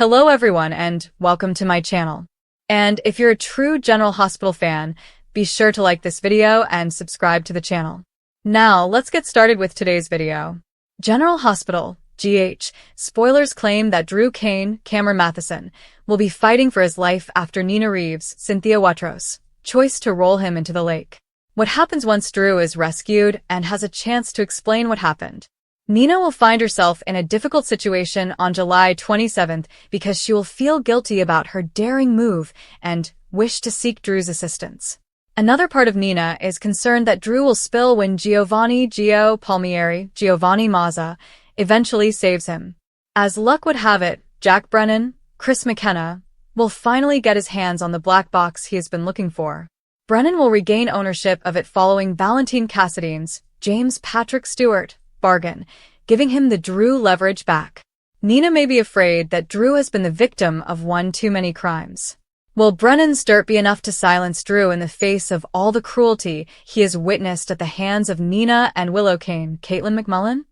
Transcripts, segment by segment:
Hello everyone and welcome to my channel. And if you're a true General Hospital fan, be sure to like this video and subscribe to the channel. Now, let's get started with today's video. General Hospital, GH, spoilers claim that Drew Cameron Matheson, will be fighting for his life after Nina Reeves' Cynthia Watros' choice to roll him into the lake. What happens once Drew is rescued and has a chance to explain what happened? Nina will find herself in a difficult situation on July 27th because she will feel guilty about her daring move and wish to seek Drew's assistance. Another part of Nina is concerned that Drew will spill when Giovanni Mazza, eventually saves him. As luck would have it, Jack Brennan, Chris McKenna, will finally get his hands on the black box he has been looking for. Brennan will regain ownership of it following Valentine Cassidy's James Patrick Stewart bargain, giving him the Drew leverage back. Nina may be afraid that Drew has been the victim of one too many crimes. Will Brennan's dirt be enough to silence Drew in the face of all the cruelty he has witnessed at the hands of Nina and Willow Caitlin McMullen?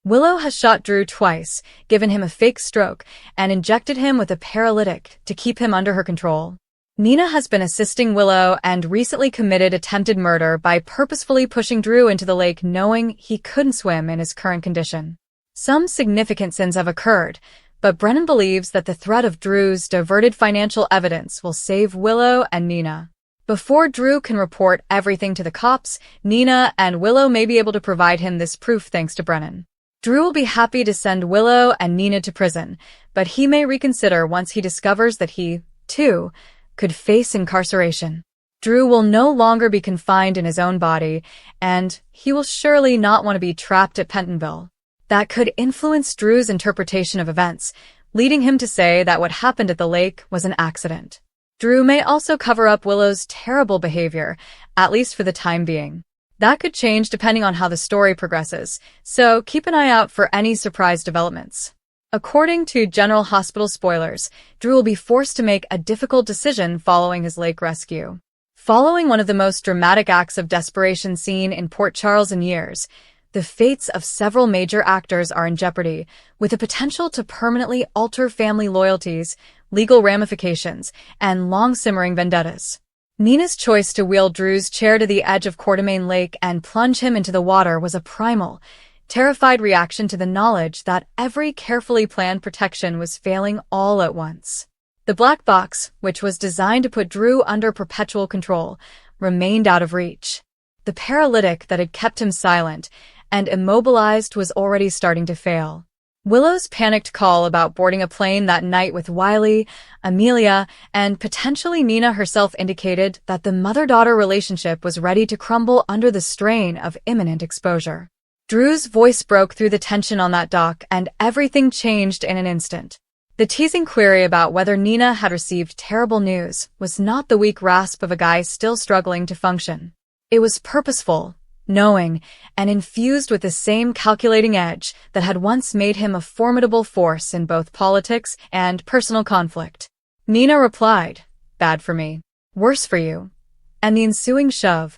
Willow has shot Drew twice, given him a fake stroke, and injected him with a paralytic to keep him under her control. Nina has been assisting Willow and recently committed attempted murder by purposefully pushing Drew into the lake knowing he couldn't swim in his current condition. Some significant sins have occurred, but Brennan believes that the threat of Drew's diverted financial evidence will save Willow and Nina. Before Drew can report everything to the cops, Nina and Willow may be able to provide him this proof thanks to Brennan. Drew will be happy to send Willow and Nina to prison, but he may reconsider once he discovers that he, too, could face incarceration. Drew will no longer be confined in his own body, and he will surely not want to be trapped at Pentonville. That could influence Drew's interpretation of events, leading him to say that what happened at the lake was an accident. Drew may also cover up Willow's terrible behavior, at least for the time being. That could change depending on how the story progresses, so keep an eye out for any surprise developments. According to General Hospital spoilers, Drew will be forced to make a difficult decision following his lake rescue. Following one of the most dramatic acts of desperation seen in Port Charles in years, the fates of several major actors are in jeopardy, with the potential to permanently alter family loyalties, legal ramifications, and long-simmering vendettas. Nina's choice to wheel Drew's chair to the edge of Coeur Lake and plunge him into the water was a primal, terrified reaction to the knowledge that every carefully planned protection was failing all at once. The black box, which was designed to put Drew under perpetual control, remained out of reach. The paralytic that had kept him silent and immobilized was already starting to fail. Willow's panicked call about boarding a plane that night with Wiley, Amelia, and potentially Nina herself indicated that the mother-daughter relationship was ready to crumble under the strain of imminent exposure. Drew's voice broke through the tension on that dock, and everything changed in an instant. The teasing query about whether Nina had received terrible news was not the weak rasp of a guy still struggling to function. It was purposeful, knowing, and infused with the same calculating edge that had once made him a formidable force in both politics and personal conflict. Nina replied, "Bad for me, worse for you," and the ensuing shove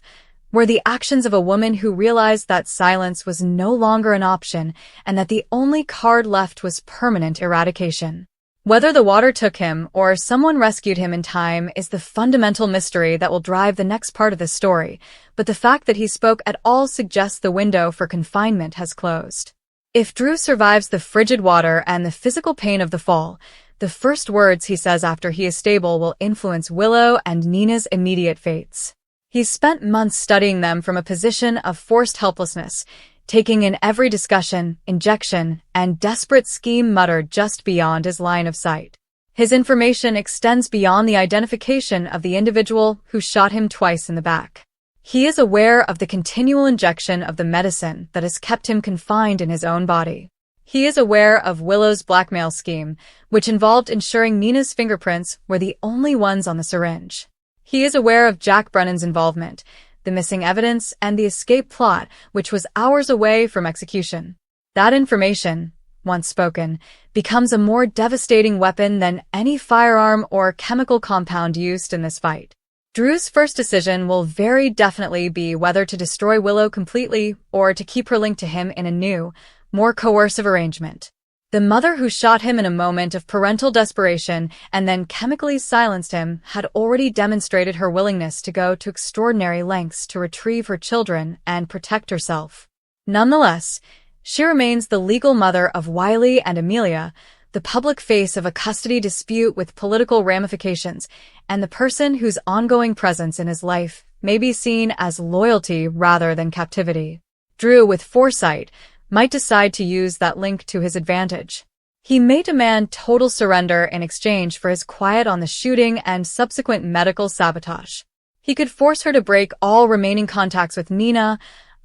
were the actions of a woman who realized that silence was no longer an option and that the only card left was permanent eradication. Whether the water took him or someone rescued him in time is the fundamental mystery that will drive the next part of the story, but the fact that he spoke at all suggests the window for confinement has closed. If Drew survives the frigid water and the physical pain of the fall, the first words he says after he is stable will influence Willow and Nina's immediate fates. He's spent months studying them from a position of forced helplessness, taking in every discussion, injection, and desperate scheme muttered just beyond his line of sight. His information extends beyond the identification of the individual who shot him twice in the back. He is aware of the continual injection of the medicine that has kept him confined in his own body. He is aware of Willow's blackmail scheme, which involved ensuring Nina's fingerprints were the only ones on the syringe. He is aware of Jack Brennan's involvement, the missing evidence, and the escape plot, which was hours away from execution. That information, once spoken, becomes a more devastating weapon than any firearm or chemical compound used in this fight. Drew's first decision will very definitely be whether to destroy Willow completely or to keep her linked to him in a new, more coercive arrangement. The mother who shot him in a moment of parental desperation and then chemically silenced him had already demonstrated her willingness to go to extraordinary lengths to retrieve her children and protect herself. Nonetheless, she remains the legal mother of Wiley and Amelia, the public face of a custody dispute with political ramifications, and the person whose ongoing presence in his life may be seen as loyalty rather than captivity. Drew, with foresight, might decide to use that link to his advantage. He may demand total surrender in exchange for his quiet on the shooting and subsequent medical sabotage. He could force her to break all remaining contacts with Nina,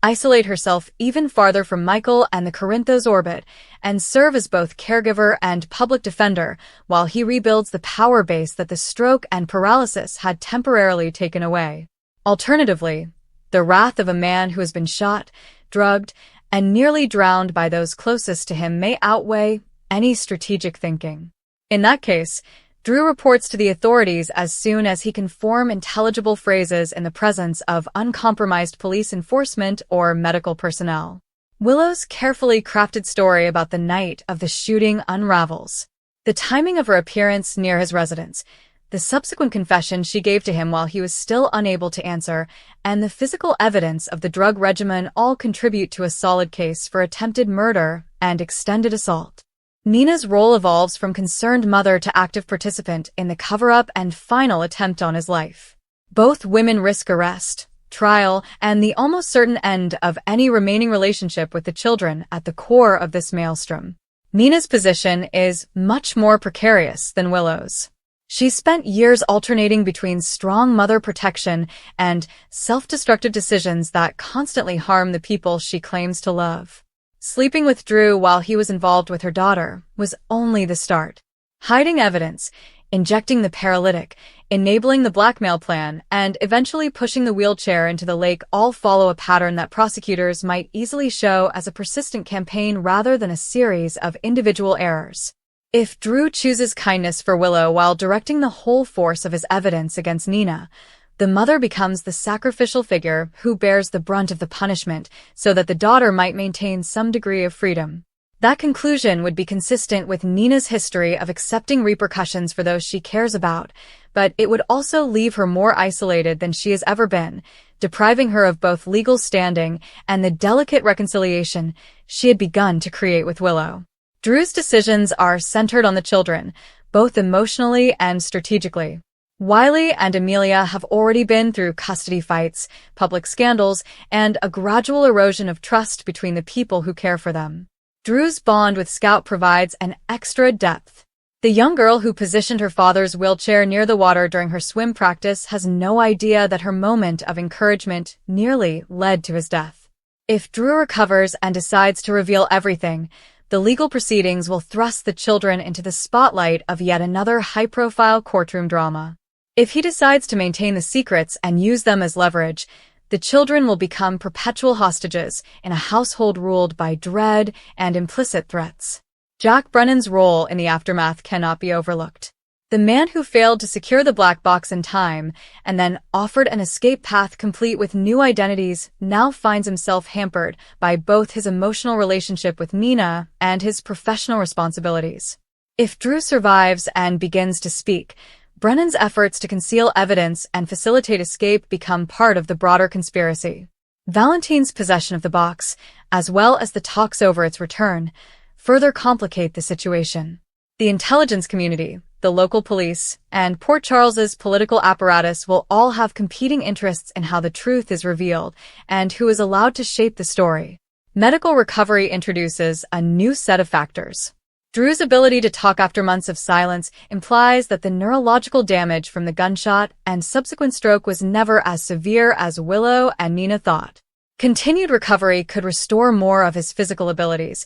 isolate herself even farther from Michael and the Corinthos orbit, and serve as both caregiver and public defender while he rebuilds the power base that the stroke and paralysis had temporarily taken away. Alternatively, the wrath of a man who has been shot, drugged, and nearly drowned by those closest to him may outweigh any strategic thinking. In that case, Drew reports to the authorities as soon as he can form intelligible phrases in the presence of uncompromised police enforcement or medical personnel. Willow's carefully crafted story about the night of the shooting unravels. The timing of her appearance near his residence, the subsequent confession she gave to him while he was still unable to answer, and the physical evidence of the drug regimen all contribute to a solid case for attempted murder and extended assault. Nina's role evolves from concerned mother to active participant in the cover-up and final attempt on his life. Both women risk arrest, trial, and the almost certain end of any remaining relationship with the children at the core of this maelstrom. Nina's position is much more precarious than Willow's. She spent years alternating between strong mother protection and self-destructive decisions that constantly harm the people she claims to love. Sleeping with Drew while he was involved with her daughter was only the start. Hiding evidence, injecting the paralytic, enabling the blackmail plan, and eventually pushing the wheelchair into the lake all follow a pattern that prosecutors might easily show as a persistent campaign rather than a series of individual errors. If Drew chooses kindness for Willow while directing the whole force of his evidence against Nina, the mother becomes the sacrificial figure who bears the brunt of the punishment so that the daughter might maintain some degree of freedom. That conclusion would be consistent with Nina's history of accepting repercussions for those she cares about, but it would also leave her more isolated than she has ever been, depriving her of both legal standing and the delicate reconciliation she had begun to create with Willow. Drew's decisions are centered on the children, both emotionally and strategically. Wiley and Amelia have already been through custody fights, public scandals, and a gradual erosion of trust between the people who care for them. Drew's bond with Scout provides an extra depth. The young girl who positioned her father's wheelchair near the water during her swim practice has no idea that her moment of encouragement nearly led to his death. If Drew recovers and decides to reveal everything, the legal proceedings will thrust the children into the spotlight of yet another high-profile courtroom drama. If he decides to maintain the secrets and use them as leverage, the children will become perpetual hostages in a household ruled by dread and implicit threats. Jack Brennan's role in the aftermath cannot be overlooked. The man who failed to secure the black box in time and then offered an escape path complete with new identities now finds himself hampered by both his emotional relationship with Nina and his professional responsibilities. If Drew survives and begins to speak, Brennan's efforts to conceal evidence and facilitate escape become part of the broader conspiracy. Valentine's possession of the box, as well as the talks over its return, further complicate the situation. The intelligence community, the local police, and Port Charles's political apparatus will all have competing interests in how the truth is revealed and who is allowed to shape the story. Medical recovery introduces a new set of factors. Drew's ability to talk after months of silence implies that the neurological damage from the gunshot and subsequent stroke was never as severe as Willow and Nina thought. Continued recovery could restore more of his physical abilities,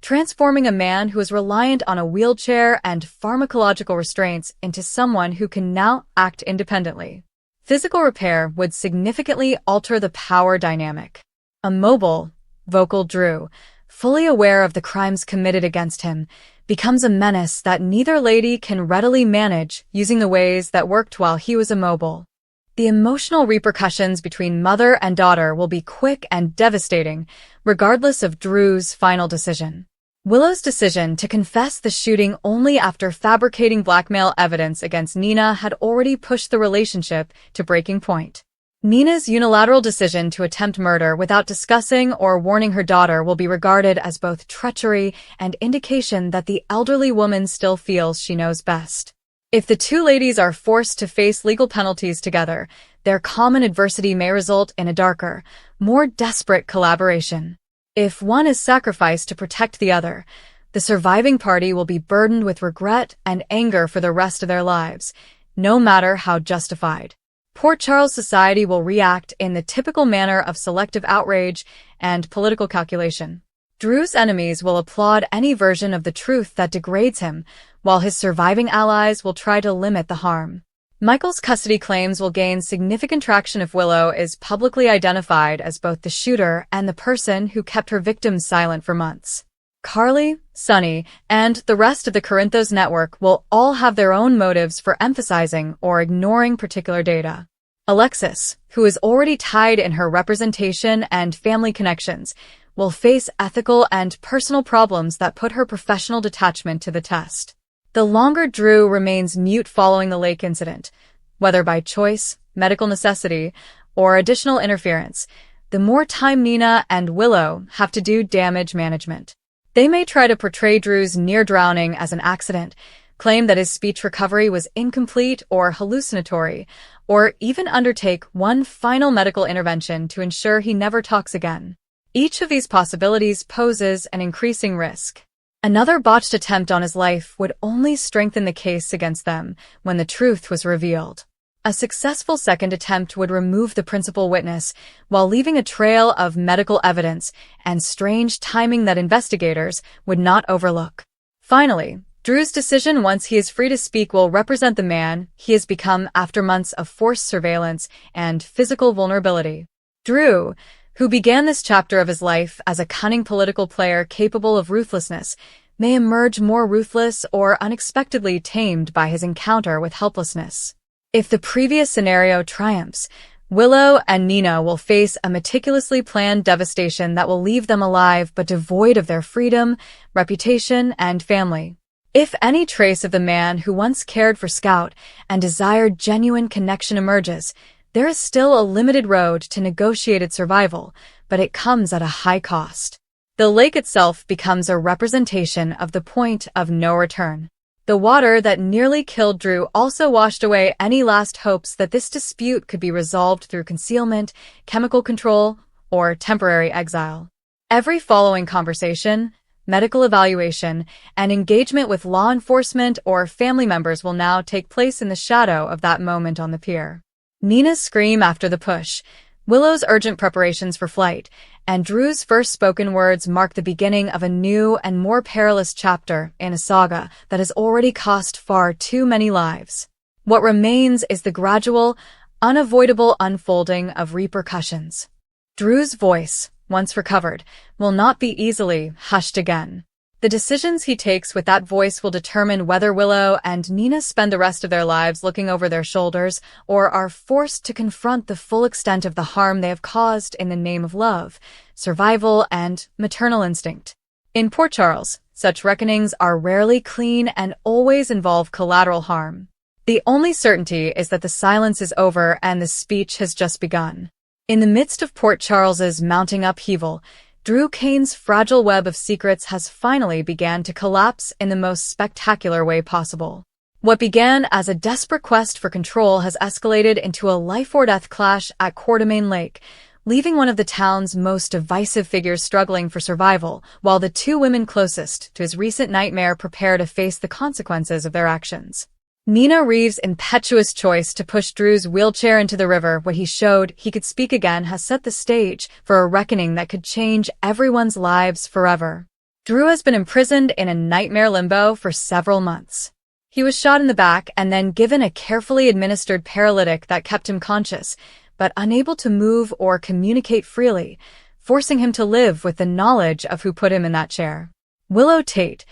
transforming a man who is reliant on a wheelchair and pharmacological restraints into someone who can now act independently. Physical repair would significantly alter the power dynamic. A mobile, vocal Drew, fully aware of the crimes committed against him, becomes a menace that neither lady can readily manage using the ways that worked while he was immobile. The emotional repercussions between mother and daughter will be quick and devastating, regardless of Drew's final decision. Willow's decision to confess the shooting only after fabricating blackmail evidence against Nina had already pushed the relationship to breaking point. Nina's unilateral decision to attempt murder without discussing or warning her daughter will be regarded as both treachery and indication that the elderly woman still feels she knows best. If the two ladies are forced to face legal penalties together, their common adversity may result in a darker, more desperate collaboration. If one is sacrificed to protect the other, the surviving party will be burdened with regret and anger for the rest of their lives, no matter how justified. Port Charles society will react in the typical manner of selective outrage and political calculation. Drew's enemies will applaud any version of the truth that degrades him, while his surviving allies will try to limit the harm. Michael's custody claims will gain significant traction if Willow is publicly identified as both the shooter and the person who kept her victims silent for months. Carly, Sonny, and the rest of the Corinthos network will all have their own motives for emphasizing or ignoring particular data. Alexis, who is already tied in her representation and family connections, will face ethical and personal problems that put her professional detachment to the test. The longer Drew remains mute following the lake incident, whether by choice, medical necessity, or additional interference, the more time Nina and Willow have to do damage management. They may try to portray Drew's near drowning as an accident, claim that his speech recovery was incomplete or hallucinatory, or even undertake one final medical intervention to ensure he never talks again. Each of these possibilities poses an increasing risk. Another botched attempt on his life would only strengthen the case against them when the truth was revealed. A successful second attempt would remove the principal witness while leaving a trail of medical evidence and strange timing that investigators would not overlook. Finally, Drew's decision once he is free to speak will represent the man he has become after months of forced surveillance and physical vulnerability. Drew, who began this chapter of his life as a cunning political player capable of ruthlessness, may emerge more ruthless or unexpectedly tamed by his encounter with helplessness. If the previous scenario triumphs, Willow and Nina will face a meticulously planned devastation that will leave them alive but devoid of their freedom, reputation, and family. If any trace of the man who once cared for Scout and desired genuine connection emerges, there is still a limited road to negotiated survival, but it comes at a high cost. The lake itself becomes a representation of the point of no return. The water that nearly killed Drew also washed away any last hopes that this dispute could be resolved through concealment, chemical control, or temporary exile. Every following conversation, medical evaluation, and engagement with law enforcement or family members will now take place in the shadow of that moment on the pier. Nina's scream after the push, Willow's urgent preparations for flight, and Drew's first spoken words mark the beginning of a new and more perilous chapter in a saga that has already cost far too many lives. What remains is the gradual, unavoidable unfolding of repercussions. Drew's voice, once recovered, will not be easily hushed again. The decisions he takes with that voice will determine whether Willow and Nina spend the rest of their lives looking over their shoulders or are forced to confront the full extent of the harm they have caused in the name of love, survival, and maternal instinct. In Port Charles, such reckonings are rarely clean and always involve collateral harm. The only certainty is that the silence is over and the speech has just begun. In the midst of Port Charles's mounting upheaval, Drew Kane's fragile web of secrets has finally began to collapse in the most spectacular way possible. What began as a desperate quest for control has escalated into a life-or-death clash at Quartermain Lake, leaving one of the town's most divisive figures struggling for survival, while the two women closest to his recent nightmare prepare to face the consequences of their actions. Nina Reeves' impetuous choice to push Drew's wheelchair into the river when he showed he could speak again has set the stage for a reckoning that could change everyone's lives forever. Drew has been imprisoned in a nightmare limbo for several months. He was shot in the back and then given a carefully administered paralytic that kept him conscious, but unable to move or communicate freely, forcing him to live with the knowledge of who put him in that chair. Willow Tate,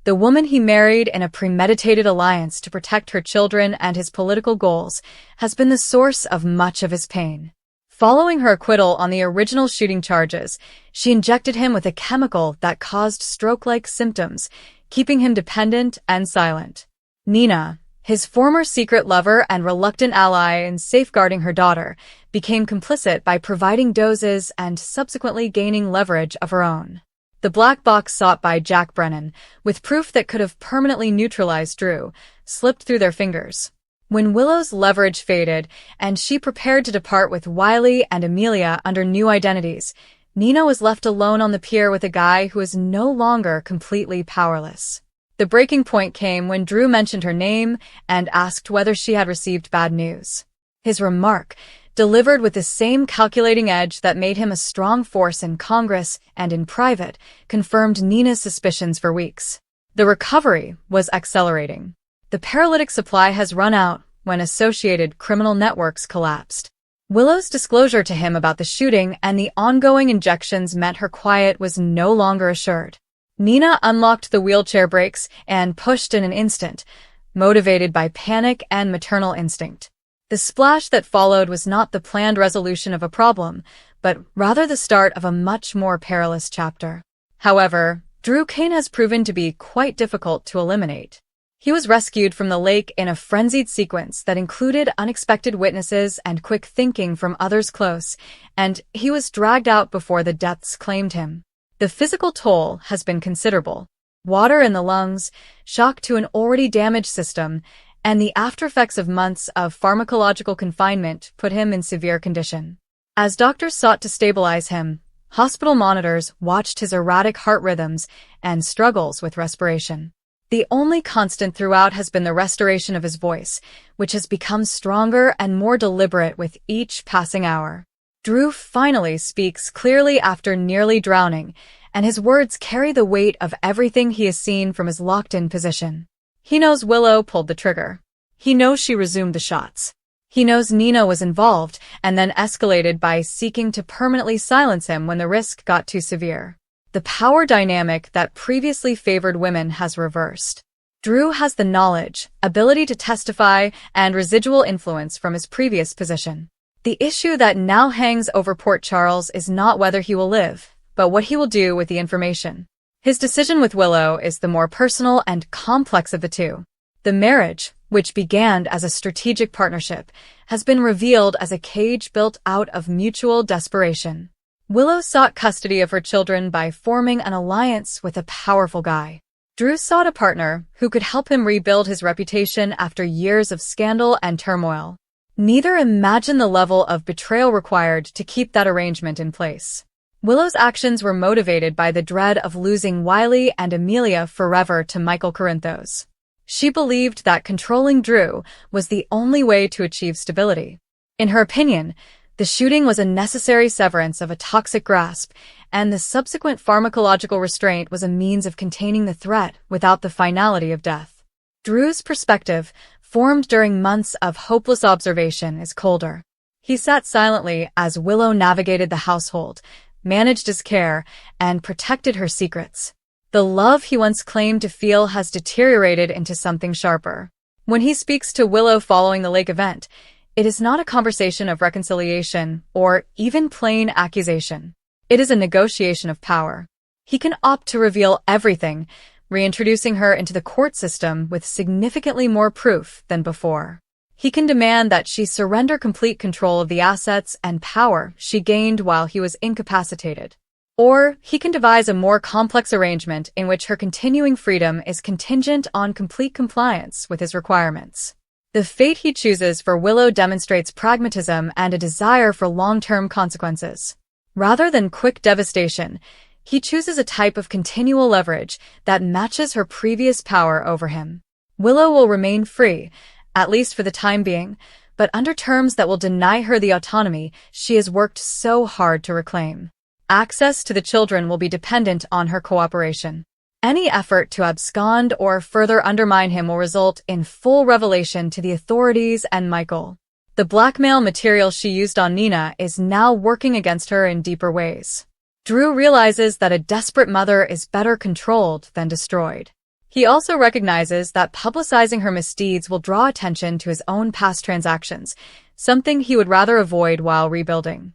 the woman he married in a premeditated alliance to protect her children and his political goals, has been the source of much of his pain. Following her acquittal on the original shooting charges, she injected him with a chemical that caused stroke-like symptoms, keeping him dependent and silent. Nina, his former secret lover and reluctant ally in safeguarding her daughter, became complicit by providing doses and subsequently gaining leverage of her own. The black box sought by Jack Brennan, with proof that could have permanently neutralized Drew, slipped through their fingers. When Willow's leverage faded and she prepared to depart with Wiley and Amelia under new identities, Nina was left alone on the pier with a guy who was no longer completely powerless. The breaking point came when Drew mentioned her name and asked whether she had received bad news. His remark, delivered with the same calculating edge that made him a strong force in Congress and in private, confirmed Nina's suspicions for weeks. The recovery was accelerating. The paralytic supply has run out when associated criminal networks collapsed. Willow's disclosure to him about the shooting and the ongoing injections meant her quiet was no longer assured. Nina unlocked the wheelchair brakes and pushed in an instant, motivated by panic and maternal instinct. The splash that followed was not the planned resolution of a problem, but rather the start of a much more perilous chapter. However, Drew Kane has proven to be quite difficult to eliminate. He was rescued from the lake in a frenzied sequence that included unexpected witnesses and quick thinking from others close, and he was dragged out before the depths claimed him. The physical toll has been considerable. Water in the lungs, shock to an already damaged system, and the aftereffects of months of pharmacological confinement put him in severe condition. As doctors sought to stabilize him, hospital monitors watched his erratic heart rhythms and struggles with respiration. The only constant throughout has been the restoration of his voice, which has become stronger and more deliberate with each passing hour. Drew finally speaks clearly after nearly drowning, and his words carry the weight of everything he has seen from his locked-in position. He knows Willow pulled the trigger. He knows she resumed the shots. He knows Nina was involved and then escalated by seeking to permanently silence him when the risk got too severe. The power dynamic that previously favored women has reversed. Drew has the knowledge, ability to testify, and residual influence from his previous position. The issue that now hangs over Port Charles is not whether he will live, but what he will do with the information. His decision with Willow is the more personal and complex of the two. The marriage, which began as a strategic partnership, has been revealed as a cage built out of mutual desperation. Willow sought custody of her children by forming an alliance with a powerful guy. Drew sought a partner who could help him rebuild his reputation after years of scandal and turmoil. Neither imagined the level of betrayal required to keep that arrangement in place. Willow's actions were motivated by the dread of losing Wiley and Amelia forever to Michael Corinthos. She believed that controlling Drew was the only way to achieve stability. In her opinion, the shooting was a necessary severance of a toxic grasp, and the subsequent pharmacological restraint was a means of containing the threat without the finality of death. Drew's perspective, formed during months of hopeless observation, is colder. He sat silently as Willow navigated the household, managed his care, and protected her secrets. The love he once claimed to feel has deteriorated into something sharper. When he speaks to Willow following the lake event, it is not a conversation of reconciliation or even plain accusation. It is a negotiation of power. He can opt to reveal everything, reintroducing her into the court system with significantly more proof than before. He can demand that she surrender complete control of the assets and power she gained while he was incapacitated. Or he can devise a more complex arrangement in which her continuing freedom is contingent on complete compliance with his requirements. The fate he chooses for Willow demonstrates pragmatism and a desire for long-term consequences. Rather than quick devastation, he chooses a type of continual leverage that matches her previous power over him. Willow will remain free, at least for the time being, but under terms that will deny her the autonomy she has worked so hard to reclaim. Access to the children will be dependent on her cooperation. Any effort to abscond or further undermine him will result in full revelation to the authorities and Michael. The blackmail material she used on Nina is now working against her in deeper ways. Drew realizes that a desperate mother is better controlled than destroyed. He also recognizes that publicizing her misdeeds will draw attention to his own past transactions, something he would rather avoid while rebuilding.